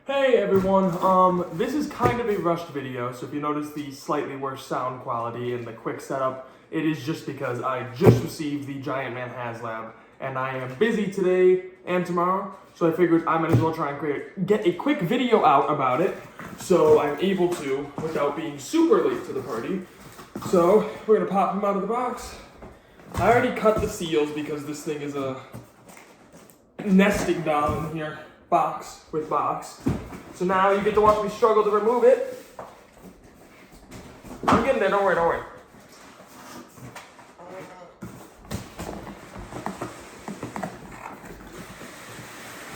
Hey everyone, this is kind of a rushed video, so if you notice the slightly worse sound quality and the quick setup, it is just because I just received the Giant Man Haslab, and I am busy today and tomorrow, so I figured I might as well try and get a quick video out about it, so I'm able to, without being super late to the party. So, we're gonna pop them out of the box. I already cut the seals because this thing is a nesting doll in here. Box with box. So now you get to watch me struggle to remove it. I'm getting there, don't worry.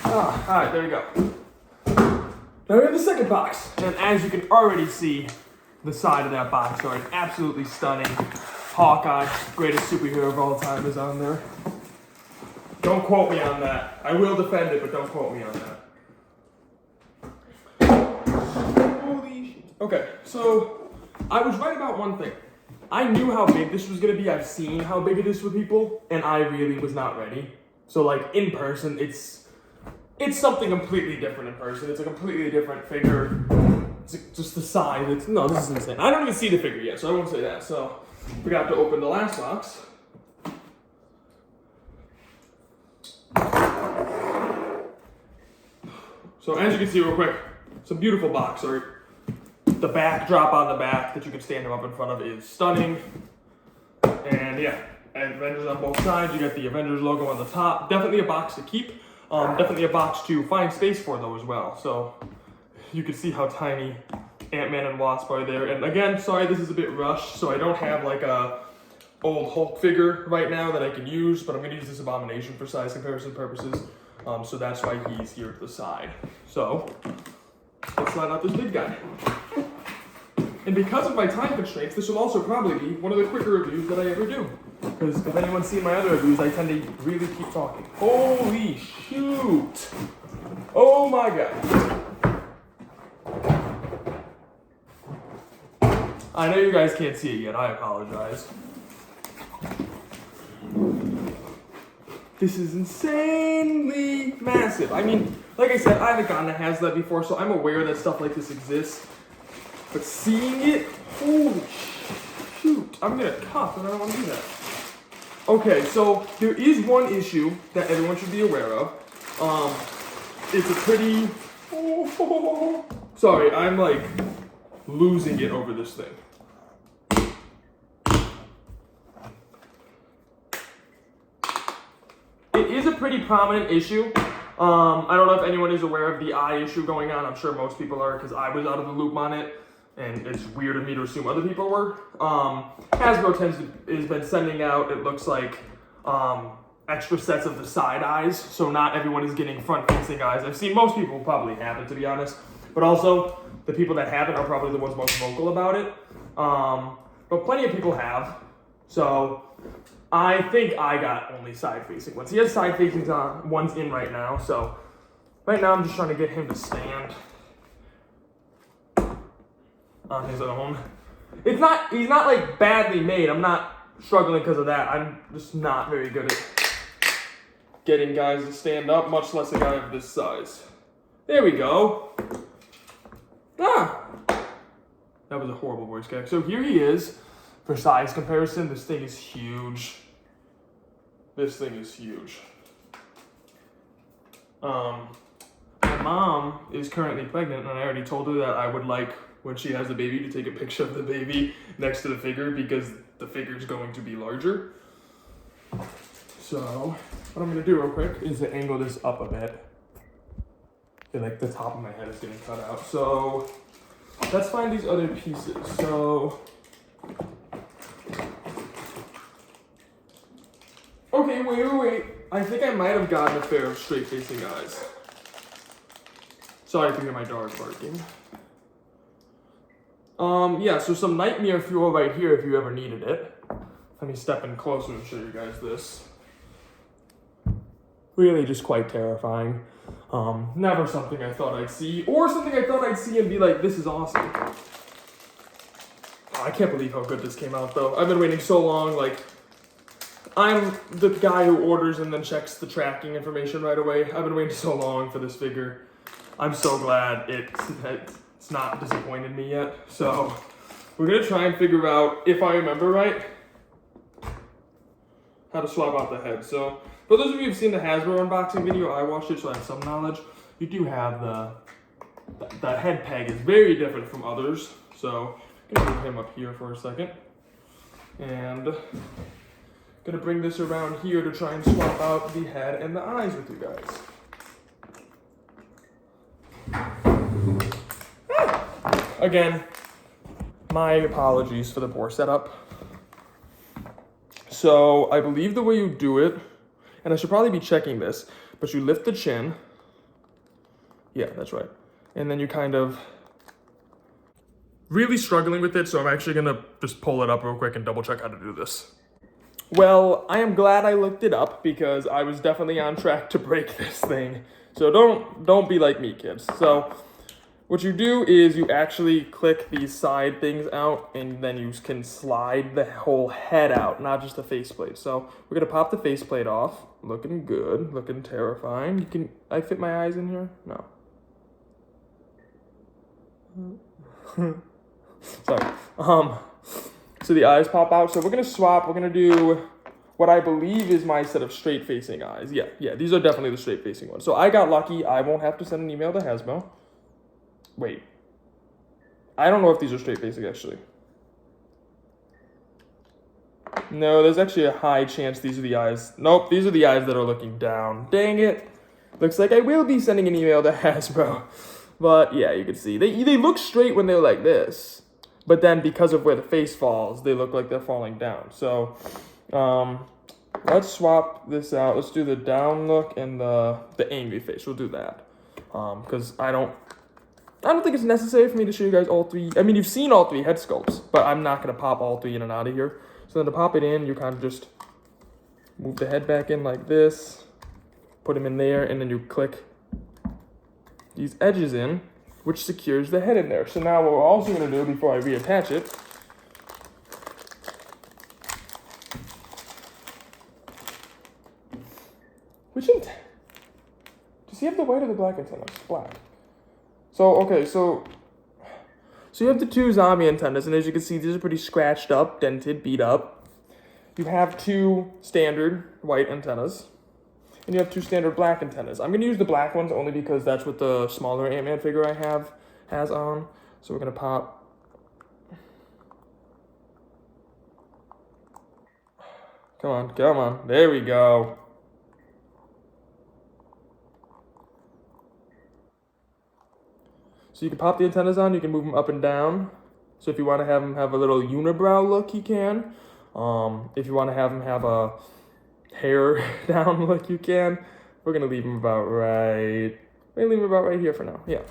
Alright, there we go. Now we have the second box. And as you can already see, the side of that box art, absolutely stunning. Hawkeye, greatest superhero of all time, is on there. Don't quote me on that. I will defend it, but don't quote me on that. Holy shit. Okay, so I was right about one thing. I knew how big this was gonna be. I've seen how big it is for people, and I really was not ready. So like in person, it's something completely different in person. It's a completely different figure. It's just the size. No, this is insane. I don't even see the figure yet, so I won't say that. So we got to open the last box. So as you can see real quick, some beautiful box art. The backdrop on the back that you can stand them up in front of is stunning. And yeah, Avengers on both sides. You got the Avengers logo on the top. Definitely a box to keep. Definitely a box to find space for though as well. So you can see how tiny Ant-Man and Wasp are there. And again, sorry this is a bit rushed, so I don't have like a old Hulk figure right now that I can use, but I'm gonna use this Abomination for size comparison purposes. So that's why he's here to the side. So, let's slide out this big guy. And because of my time constraints, this will also probably be one of the quicker reviews that I ever do. Because if anyone's seen my other reviews, I tend to really keep talking. Holy shoot! Oh my god. I know you guys can't see it yet, I apologize. This is insanely massive. I mean, like I said, I haven't gotten a Haslab before, so I'm aware that stuff like this exists. But seeing it, holy shoot. I'm gonna cuff, and I don't want to do that. Okay, so there is one issue that everyone should be aware of. It's a pretty... Sorry, I'm like losing it over this thing. It is a pretty prominent issue. I don't know if anyone is aware of the eye issue going on. I'm sure most people are because I was out of the loop on it. And it's weird of me to assume other people were. Hasbro has been sending out, it looks like, extra sets of the side eyes. So not everyone is getting front-facing eyes. I've seen most people probably have it, to be honest. But also, the people that haven't are probably the ones most vocal about it. But plenty of people have. So I think I got only side-facing ones. He has side-facing ones in right now. So right now I'm just trying to get him to stand on his own. He's not like badly made. I'm not struggling because of that. I'm just not very good at getting guys to stand up, much less a guy of this size. There we go. Ah! That was a horrible voice gag. So here he is. For size comparison, this thing is huge. This thing is huge. My mom is currently pregnant, and I already told her that I would like, when she has the baby, to take a picture of the baby next to the figure because the figure is going to be larger. So, what I'm gonna do real quick is to angle this up a bit. I feel like the top of my head is getting cut out. So, let's find these other pieces. So, okay, wait. I think I might have gotten a pair of straight-facing eyes. Sorry if you hear my dog barking. Yeah, so some nightmare fuel right here if you ever needed it. Let me step in closer and show you guys this. Really just quite terrifying. Never something I thought I'd see, or something I thought I'd see and be like, this is awesome. Oh, I can't believe how good this came out though. I've been waiting so long, like, I'm the guy who orders and then checks the tracking information right away. I've been waiting so long for this figure. I'm so glad it's not disappointed me yet. So we're gonna try and figure out, if I remember right, how to swap out the head. So for those of you who've seen the Hasbro unboxing video, I watched it, so I have some knowledge. You do have the head peg is very different from others. So I'm gonna move him up here for a second. And gonna bring this around here to try and swap out the head and the eyes with you guys. Again, my apologies for the poor setup. So I believe the way you do it, and I should probably be checking this, but you lift the chin. Yeah, that's right. And then you kind of, really struggling with it, so I'm actually gonna just pull it up real quick and double check how to do this. Well, I am glad I looked it up because I was definitely on track to break this thing. So don't be like me, kids. So what you do is you actually click these side things out, and then you can slide the whole head out, not just the faceplate. So we're gonna pop the faceplate off. Looking good, looking terrifying. I fit my eyes in here? No. Sorry. So the eyes pop out. So we're gonna swap. We're gonna do what I believe is my set of straight facing eyes. Yeah, these are definitely the straight facing ones. So I got lucky. I won't have to send an email to Hasbro. Wait. I don't know if these are straight facing actually. No, there's actually a high chance these are the eyes. Nope, these are the eyes that are looking down. Dang it. Looks like I will be sending an email to Hasbro. But yeah, you can see. They look straight when they're like this. But then because of where the face falls, they look like they're falling down. So let's swap this out. Let's do the down look and the angry face. We'll do that. Because I don't think it's necessary for me to show you guys all three. I mean, you've seen all three head sculpts, but I'm not going to pop all three in and out of here. So then to pop it in, you kind of just move the head back in like this, put him in there, and then you click these edges in, which secures the head in there. So now what we're also going to do before I reattach it, does he have the white or the black antennas? Black. So, okay, so you have the two zombie antennas, and as you can see, these are pretty scratched up, dented, beat up. You have two standard white antennas, and you have two standard black antennas. I'm going to use the black ones only because that's what the smaller Ant-Man figure I have has on. So we're going to pop. Come on. There we go. So you can pop the antennas on, you can move them up and down. So if you want to have them have a little unibrow look, you can. If you want to have them have a hair down look, you can. We're going to leave them about right here for now. Yeah.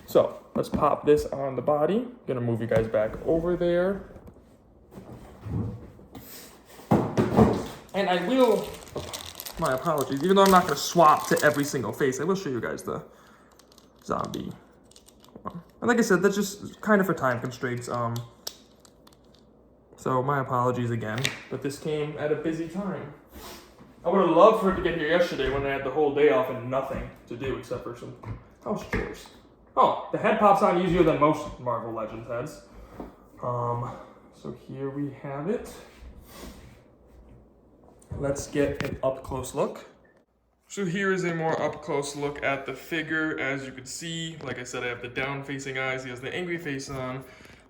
So let's pop this on the body. I'm going to move you guys back over there. And I will, my apologies, even though I'm not going to swap to every single face, I will show you guys the zombie. And like I said, that's just kind of for time constraints. So my apologies again, but this came at a busy time. I would have loved for it to get here yesterday when I had the whole day off and nothing to do except for some house chores. Oh, the head pops on easier than most Marvel Legends heads. So here we have it. Let's get an up-close look. So here is a more up-close look at the figure. As you can see, like I said, I have the down-facing eyes. He has the angry face on.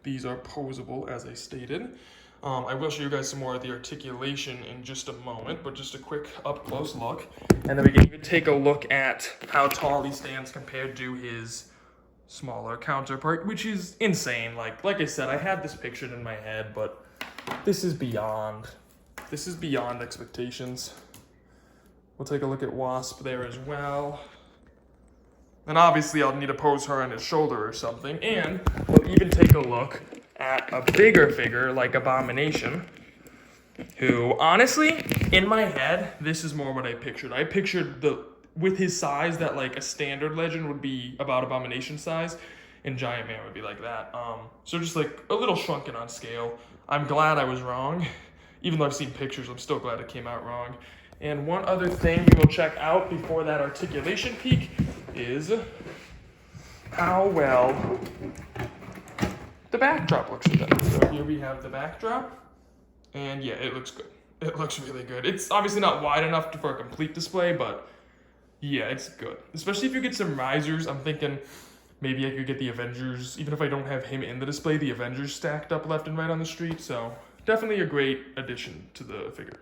These are posable, as I stated. I will show you guys some more of the articulation in just a moment, but just a quick up-close look. And then we can even take a look at how tall he stands compared to his smaller counterpart, which is insane. Like I said, I had this pictured in my head, but this is beyond expectations. We'll take a look at Wasp there as well. And obviously I'll need to pose her on his shoulder or something. And we'll even take a look at a bigger figure like Abomination, who honestly, in my head, this is more what I pictured. I pictured with his size that like a standard legend would be about Abomination size, and Giant Man would be like that. So just like a little shrunken on scale. I'm glad I was wrong. Even though I've seen pictures, I'm still glad it came out wrong. And one other thing we will check out before that articulation peak is how well the backdrop looks with them. So here we have the backdrop, and yeah, it looks good. It looks really good. It's obviously not wide enough for a complete display, but yeah, it's good. Especially if you get some risers. I'm thinking maybe I could get the Avengers, even if I don't have him in the display, the Avengers stacked up left and right on the street. So definitely a great addition to the figure.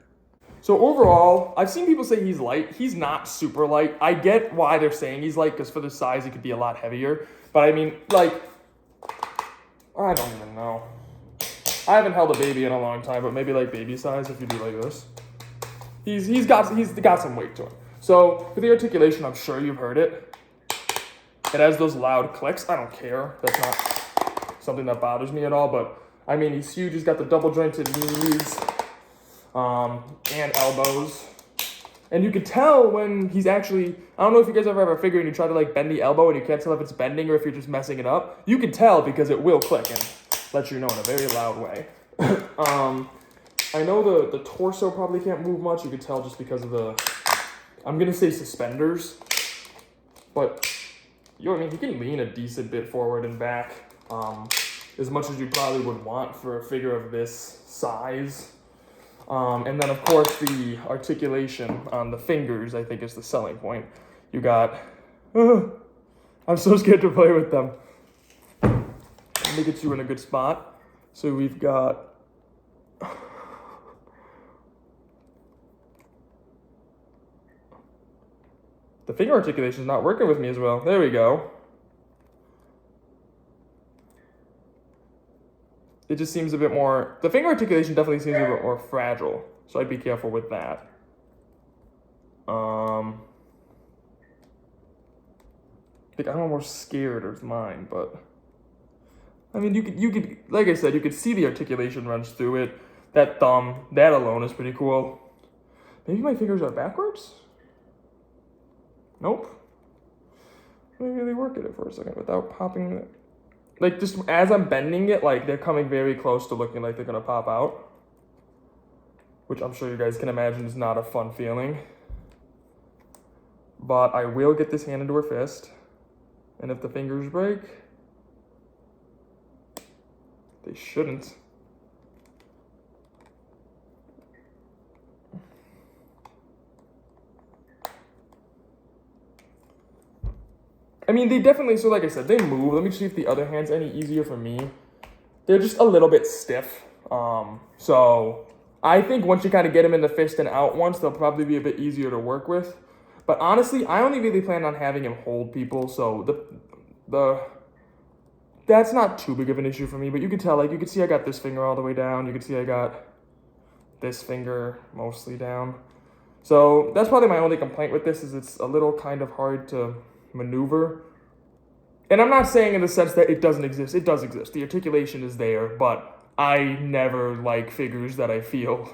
So overall, I've seen people say he's light. He's not super light. I get why they're saying he's light, because for the size, he could be a lot heavier. But I mean, like, I don't even know. I haven't held a baby in a long time, but maybe like baby size if you do like this. He's got some weight to him. So for the articulation, I'm sure you've heard it. It has those loud clicks. I don't care. That's not something that bothers me at all. But I mean, he's huge. He's got the double jointed knees and elbows. And you could tell when he's actually, I don't know if you guys ever have a figure and you try to like bend the elbow and you can't tell if it's bending or if you're just messing it up. You can tell because it will click and let you know in a very loud way. I know the torso probably can't move much. You could tell just because of the, I'm gonna say suspenders, but I mean, he can lean a decent bit forward and back, as much as you probably would want for a figure of this size. And then of course the articulation on the fingers, I think, is the selling point. You got, I'm so scared to play with them. Let me get you in a good spot. So we've got, the finger articulation is not working with me as well. There we go. It just seems a bit more, the finger articulation definitely seems a bit more fragile. So I'd be careful with that. I think I'm almost scared of mine, but I mean, you could, like I said, you could see the articulation runs through it. That thumb, that alone is pretty cool. Maybe my fingers are backwards? Nope. Let me really work at it for a second without popping it. Like, just as I'm bending it, like, they're coming very close to looking like they're gonna pop out. Which I'm sure you guys can imagine is not a fun feeling. But I will get this hand into her fist. And if the fingers break, they shouldn't. I mean, they definitely, so like I said, they move. Let me see if the other hand's any easier for me. They're just a little bit stiff. So I think once you kind of get them in the fist and out once, they'll probably be a bit easier to work with. But honestly, I only really plan on having him hold people, so that's not too big of an issue for me. But you can tell, like, you can see I got this finger all the way down. You can see I got this finger mostly down. So that's probably my only complaint with this, is it's a little kind of hard to maneuver. And I'm not saying in the sense that it doesn't exist. It does exist. The articulation is there, but I never like figures that I feel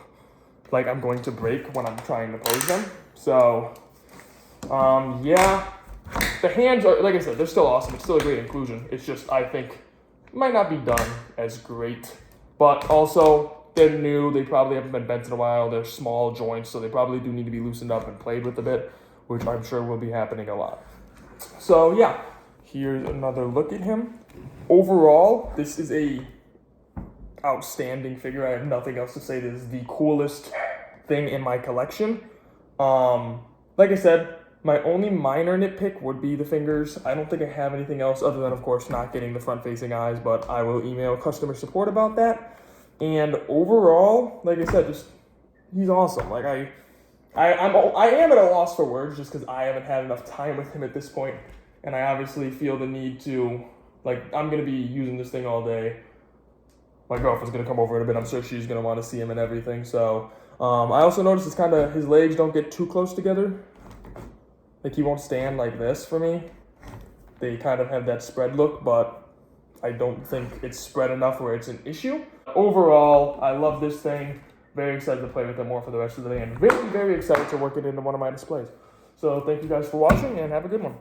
like I'm going to break when I'm trying to pose them. So, yeah. The hands are, like I said, they're still awesome. It's still a great inclusion. It's just, I think, it might not be done as great. But also, they're new. They probably haven't been bent in a while. They're small joints, so they probably do need to be loosened up and played with a bit, which I'm sure will be happening a lot. So, yeah. Here's another look at him. Overall, this is a outstanding figure. I have nothing else to say. This is the coolest thing in my collection. Like I said, my only minor nitpick would be the fingers. I don't think I have anything else other than, of course, not getting the front-facing eyes, but I will email customer support about that. And overall, like I said, just he's awesome. Like I am at a loss for words just because I haven't had enough time with him at this point, and I obviously feel the need to, like, I'm gonna be using this thing all day. My girlfriend's gonna come over in a bit. I'm sure she's gonna want to see him and everything. So I also noticed it's kind of, his legs don't get too close together. Like, he won't stand like this for me. They kind of have that spread look, but I don't think it's spread enough where it's an issue. Overall, I love this thing. Very excited to play with it more for the rest of the day, and very, very excited to work it into one of my displays. So thank you guys for watching, and have a good one.